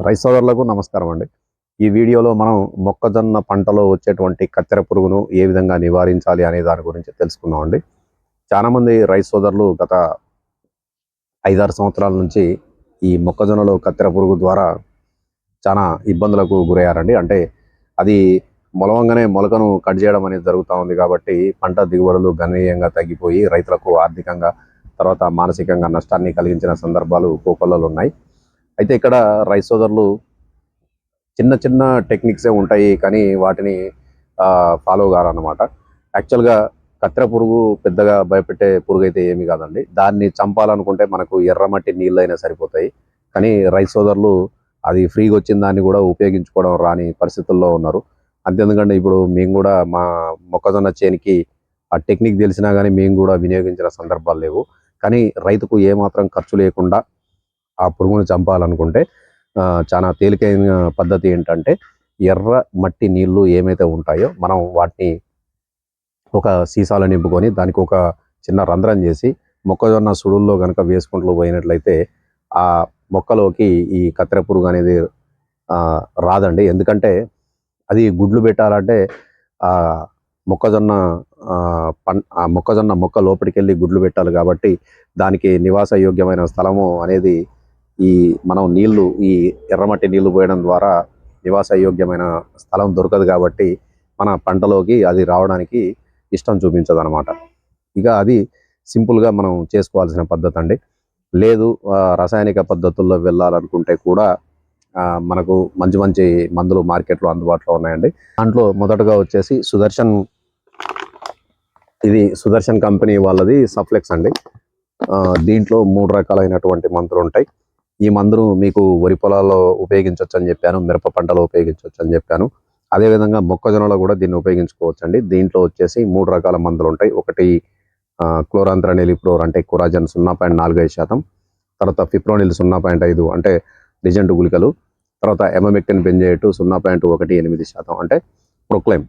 రైతు సోదరులకు నమస్కారం అండి. ఈ వీడియోలో మనం మొక్కజొన్న పంటలో వచ్చేటువంటి కత్తెర పురుగును ఏ విధంగా నివారించాలి అనే దాని గురించి తెలుసుకుందామండి. చాలామంది రైతు సోదరులు గత 5-6 సంవత్సరాల నుంచి ఈ మొక్కజొన్నలో కత్తెర పురుగు ద్వారా చాలా ఇబ్బందులకు గురయ్యారండి. అంటే అది మొలవంగానే మొలకను కట్ చేయడం అనేది జరుగుతూ ఉంది కాబట్టి పంట దిగుబడులు గణనీయంగా తగ్గిపోయి రైతులకు ఆర్థికంగా తర్వాత మానసికంగా నష్టాన్ని కలిగించిన సందర్భాలు కోకొల్లలు ఉన్నాయి. అయితే ఇక్కడ రైతు సోదరులు చిన్న చిన్న టెక్నిక్సే ఉంటాయి కానీ వాటిని ఫాలో కారన్నమాట. యాక్చువల్గా కత్తెర పురుగు పెద్దగా భయపెట్టే పురుగు అయితే ఏమీ కాదండి. దాన్ని చంపాలనుకుంటే మనకు ఎర్రమట్టి నీళ్ళైనా సరిపోతాయి. కానీ రైతు సోదరులు అది ఫ్రీగా వచ్చిన దాన్ని కూడా ఉపయోగించుకోవడం రాని పరిస్థితుల్లో ఉన్నారు. అంతేందుకంటే ఇప్పుడు మేము కూడా మా మొక్కజొన్న చేనికి ఆ టెక్నిక్ తెలిసినా కానీ మేము కూడా వినియోగించిన సందర్భాలు లేవు. కానీ రైతుకు ఏమాత్రం ఖర్చు లేకుండా ఆ పురుగును చంపాలనుకుంటే చాలా తేలికైన పద్ధతి ఏంటంటే ఎర్ర మట్టి నీళ్లు ఏమైతే ఉంటాయో మనం వాటిని ఒక సీసాలో నింపుకొని దానికి ఒక చిన్న రంధ్రం చేసి మొక్కజొన్న సుడుల్లో కనుక వేసుకుంటూ పోయినట్లయితే ఆ మొక్కలోకి ఈ కత్తెర పురుగు అనేది రాదండి. ఎందుకంటే అది గుడ్లు పెట్టాలంటే ఆ మొక్కజొన్న మొక్కజొన్న మొక్క లోపలికి వెళ్ళి గుడ్లు పెట్టాలి కాబట్టి దానికి నివాస యోగ్యమైన స్థలము అనేది ఈ మనం నీళ్లు ఈ ఎర్రమట్టి నీళ్లు పోయడం ద్వారా నివాస యోగ్యమైన స్థలం దొరకదు కాబట్టి మన పంటలోకి అది రావడానికి ఇష్టం చూపించదు అనమాట. ఇక అది సింపుల్గా మనం చేసుకోవాల్సిన పద్ధతి అండి. లేదు రసాయనిక పద్ధతుల్లో వెళ్ళాలనుకుంటే కూడా మనకు మంచి మంచి మందులు మార్కెట్లో అందుబాటులో ఉన్నాయండి. దాంట్లో మొదటగా వచ్చేసి సుదర్శన్ కంపెనీ వాళ్ళది సఫ్లెక్స్ అండి. దీంట్లో 3 రకాలైనటువంటి మందులు ఉంటాయి. ఈ మందును మీకు వరి పొలాల్లో ఉపయోగించవచ్చు అని చెప్పాను, మిరప పంటలో ఉపయోగించవచ్చు అని చెప్పాను. అదేవిధంగా మొక్కజొన్నలో కూడా దీన్ని ఉపయోగించుకోవచ్చండి. దీంట్లో వచ్చేసి 3 రకాల మందులు ఉంటాయి. ఒకటి క్లోరాంత్రనిలిప్రోర్ అంటే కొరాజన్ 0.45%, తర్వాత ఫిప్రోనిల్ 0.5 అంటే లిజెంట్ గుళికలు, తర్వాత ఎమమెక్టిన్ బెంజేట్ 0.18% అంటే ప్రొక్లైమ్.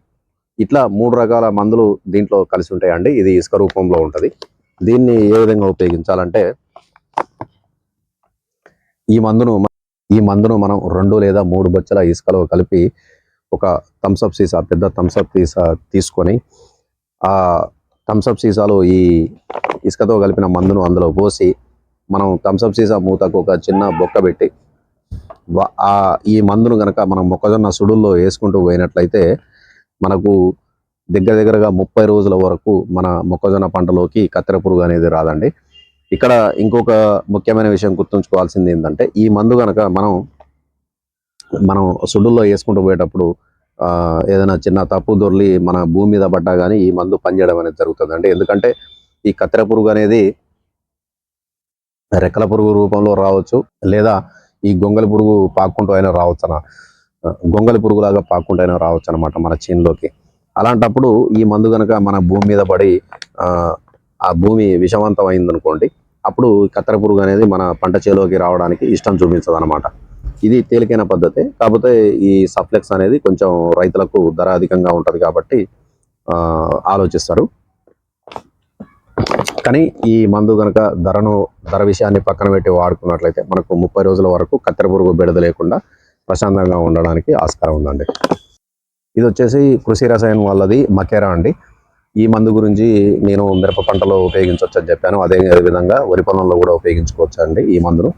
ఇట్లా 3 రకాల మందులు దీంట్లో కలిసి ఉంటాయండి. ఇది ఇసుక రూపంలో ఉంటుంది. దీన్ని ఏ విధంగా ఉపయోగించాలంటే ఈ మందును మనం 2 లేదా 3 బొచ్చల ఇసుకలో కలిపి ఒక థమ్సప్ సీసా, పెద్ద థమ్సప్ సీసా తీసుకొని ఆ థమ్సప్ సీసాలో ఈ ఇసుకతో కలిపిన మందును అందులో పోసి మనం థమ్సప్ సీసా మూతకు ఒక చిన్న బొక్క పెట్టి ఈ మందును కనుక మనం మొక్కజొన్న సుడుల్లో వేసుకుంటూ పోయినట్లయితే మనకు దగ్గరగా 30 రోజుల వరకు మన మొక్కజొన్న పంటలోకి కత్తెర పురుగు అనేది రాదండి. ఇక్కడ ఇంకొక ముఖ్యమైన విషయం గుర్తుంచుకోవాల్సింది ఏంటంటే ఈ మందు కనుక మనం సుడుల్లో వేసుకుంటూ పోయేటప్పుడు ఏదైనా చిన్న తప్పు దొర్లి మన భూమి మీద పడ్డా కానీ ఈ మందు పనిచేయడం అనేది జరుగుతుందండి. ఎందుకంటే ఈ కత్తెర పురుగు అనేది రెక్కల పురుగు రూపంలో రావచ్చు, లేదా ఈ గొంగలి పురుగు పాక్కుంటూ అయినా రావచ్చు, గొంగలి పురుగులాగా పాక్కుంటూ అయినా రావచ్చు అనమాట మన చేనులోకి. అలాంటప్పుడు ఈ మందు కనుక మన భూమి మీద పడి ఆ భూమి విషవంతం అయిందనుకోండి, అప్పుడు కత్తెర పురుగు అనేది మన పంట చేలోకి రావడానికి ఇష్టం చూపించదు అనమాట. ఇది తేలికైన పద్ధతే. కాకపోతే ఈ సఫ్లెక్స్ అనేది కొంచెం రైతులకు ధర అధికంగా ఉంటుంది కాబట్టి ఆలోచిస్తారు. కానీ ఈ మందు కనుక ధర విషయాన్ని పక్కన పెట్టి వాడుకున్నట్లయితే మనకు 30 రోజుల వరకు కత్తెర పురుగు బెడద లేకుండా ప్రశాంతంగా ఉండడానికి ఆస్కారం ఉందండి. ఇది వచ్చేసి కృషి రసాయనం వాళ్ళది మకేరా అండి. ఈ మందు గురించి నేను మిరప పంటలో ఉపయోగించవచ్చు అని చెప్పాను. అదే విధంగా వరి పొలంలో కూడా ఉపయోగించుకోవచ్చు అండి ఈ మందును.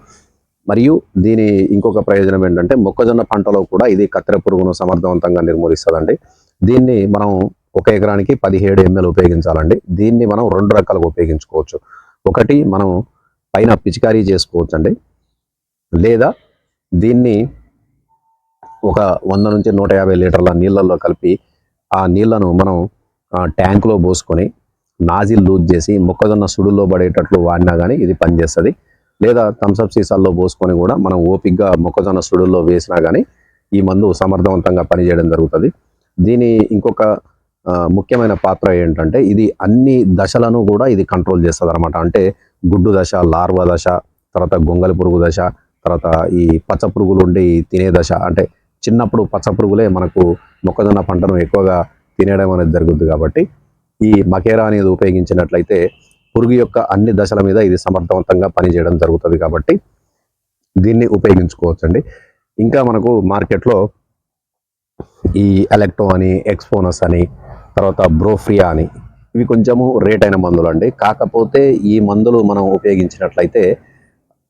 మరియు దీని ఇంకొక ప్రయోజనం ఏంటంటే మొక్కజొన్న పంటలో కూడా ఇది కత్తెర పురుగును సమర్థవంతంగా నిర్మూలిస్తుందండి. దీన్ని మనం 1 ఎకరానికి 17 ml ఉపయోగించాలండి. దీన్ని మనం 2 రకాలుగా ఉపయోగించుకోవచ్చు. ఒకటి మనం పైన పిచికారీ చేసుకోవచ్చు అండి, లేదా దీన్ని ఒక 100 నుంచి 150 లీటర్ల నీళ్ళల్లో కలిపి ఆ నీళ్లను మనం ట్యాంకులో పోసుకొని నాజిల్ లూజ్ చేసి మొక్కజొన్న సుడుల్లో పడేటట్లు వాడినా కానీ ఇది పనిచేస్తుంది. లేదా థమ్సప్ సీసాల్లో పోసుకొని కూడా మనం ఓపిక్గా మొక్కజొన్న సుడుల్లో వేసినా కానీ ఈ మందు సమర్థవంతంగా పనిచేయడం జరుగుతుంది. దీని ఇంకొక ముఖ్యమైన పాత్ర ఏంటంటే ఇది అన్ని దశలను కూడా ఇది కంట్రోల్ చేస్తుంది అనమాట. అంటే గుడ్డు దశ, లార్వా దశ, తర్వాత గొంగలి పురుగు దశ, తర్వాత ఈ పచ్చ పురుగులు ఉండి తినే దశ. అంటే చిన్నప్పుడు పచ్చ పురుగులే మనకు మొక్కజొన్న పంటను ఎక్కువగా తినేయడం అనేది జరుగుతుంది కాబట్టి ఈ మకేరా అనేది ఉపయోగించినట్లయితే పురుగు యొక్క అన్ని దశల మీద ఇది సమర్థవంతంగా పనిచేయడం జరుగుతుంది కాబట్టి దీన్ని ఉపయోగించుకోవచ్చండి. ఇంకా మనకు మార్కెట్లో ఈ ఎలక్టో అని, ఎక్స్పోనస్ అని, తర్వాత బ్రోఫ్రియా అని, ఇవి కొంచెము రేట్ అయిన మందులు అండి. కాకపోతే ఈ మందులు మనం ఉపయోగించినట్లయితే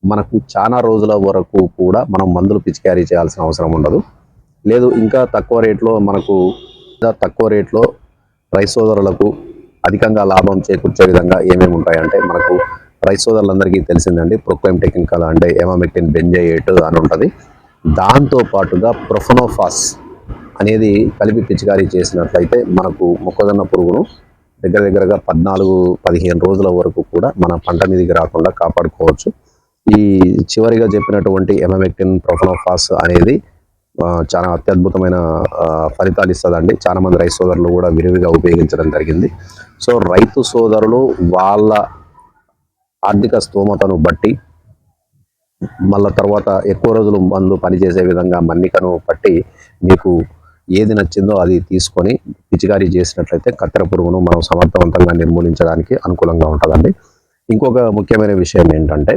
మనకు చాలా రోజుల వరకు కూడా మనం మందులు పిచికారీ చేయాల్సిన అవసరం ఉండదు. లేదు ఇంకా తక్కువ రేట్లో రైతు సోదరులకు అధికంగా లాభం చేకూర్చే విధంగా ఏమేమి ఉంటాయంటే, మనకు రైతు సోదరులందరికీ తెలిసిందండి, ప్రొక్లైమ్ టెక్నికల్ అంటే ఎమామెక్టిన్ బెంజోయేట్ అని ఉంటుంది. దాంతో పాటుగా ప్రొఫెనోఫాస్ అనేది కలిపి పిచికారీ చేసినట్లయితే మనకు మొక్కజొన్న పురుగును దగ్గరగా 14-15 రోజుల వరకు కూడా మన పంట మీదకి రాకుండా కాపాడుకోవచ్చు. ఈ చివరిగా చెప్పినటువంటి ఎమామెక్టిన్, ప్రొఫెనోఫాస్ అనేది చాలా అత్యద్భుతమైన ఫలితాలు ఇస్తుందండి. చాలా మంది రైతు సోదరులు కూడా విరివిగా ఉపయోగించడం జరిగింది. సో రైతు సోదరులు వాళ్ళ ఆర్థిక స్తోమతను బట్టి, మళ్ళా తర్వాత ఎక్కువ రోజులు మందు పనిచేసే విధంగా మన్నికను బట్టి మీకు ఏది నచ్చిందో అది తీసుకొని పిచికారీ చేసినట్లయితే కత్తెర పురుగును మనం సమర్థవంతంగా నిర్మూలించడానికి అనుకూలంగా ఉంటుందండి. ఇంకొక ముఖ్యమైన విషయం ఏంటంటే,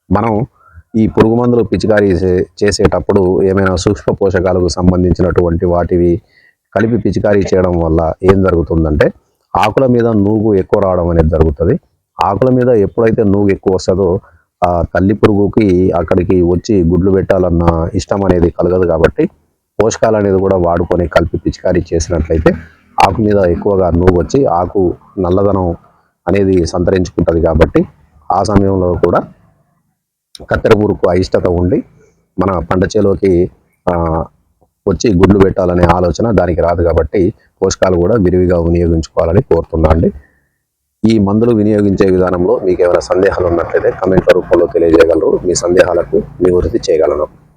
మనం ఈ పురుగు మందులు పిచికారీ చేసేటప్పుడు ఏమైనా సూక్ష్మ పోషకాలకు సంబంధించినటువంటి వాటివి కలిపి పిచికారీ చేయడం వల్ల ఏం జరుగుతుందంటే, ఆకుల మీద నూగు ఎక్కువ రావడం అనేది జరుగుతుంది. ఆకుల మీద ఎప్పుడైతే నూగు ఎక్కువ వస్తుందో ఆ తల్లి పురుగుకి అక్కడికి వచ్చి గుడ్లు పెట్టాలన్న ఇష్టం అనేది కలగదు. కాబట్టి పోషకాలు అనేది కూడా వాడుకొని కలిపి పిచికారీ చేసినట్లయితే ఆకు మీద ఎక్కువగా నూగు వచ్చి ఆకు నల్లదనం అనేది సంతరించుకుంటుంది. కాబట్టి ఆ సమయంలో కూడా కత్తెర పురుగుకు అయిష్టత ఉండి మన పంట చేలోకి వచ్చి గుడ్లు పెట్టాలనే ఆలోచన దానికి రాదు. కాబట్టి పోషకాలు కూడా విరివిగా వినియోగించుకోవాలని కోరుతున్నా అండి. ఈ మందులు వినియోగించే విధానంలో మీకు ఏమైనా సందేహాలు ఉన్నట్లయితే కమెంట్ల రూపంలో తెలియజేయగలరు. మీ సందేహాలకు నివృత్తి చేయగలను.